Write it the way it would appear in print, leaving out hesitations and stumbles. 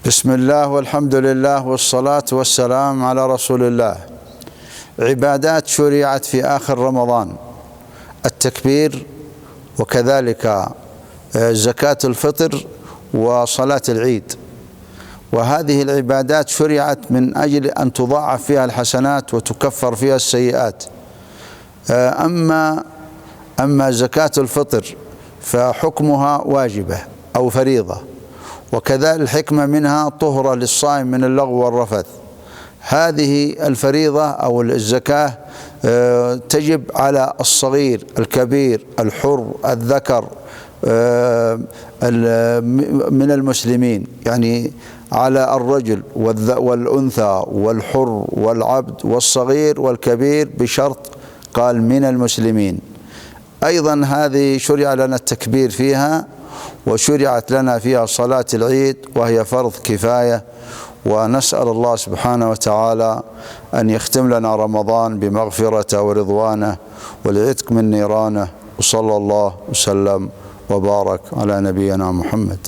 بسم الله والحمد لله والصلاة والسلام على رسول الله. عبادات شرعت في آخر رمضان: التكبير، وكذلك زكاة الفطر، وصلاة العيد. وهذه العبادات شرعت من أجل أن تضاعف فيها الحسنات وتكفر فيها السيئات. أما زكاة الفطر فحكمها واجبة أو فريضة، وكذلك الحكمة منها طهرة للصائم من اللغو والرفث. هذه الفريضة أو الزكاة تجب على الصغير، الكبير، الحر، الذكر من المسلمين، يعني على الرجل والأنثى والحر والعبد والصغير والكبير، بشرط قال من المسلمين. أيضا هذه شرع لنا التكبير فيها، وشرعت لنا فيها صلاة العيد، وهي فرض كفاية. ونسأل الله سبحانه وتعالى أن يختم لنا رمضان بمغفرته ورضوانه والعتق من نيرانه. وصلى الله وسلم وبارك على نبينا محمد.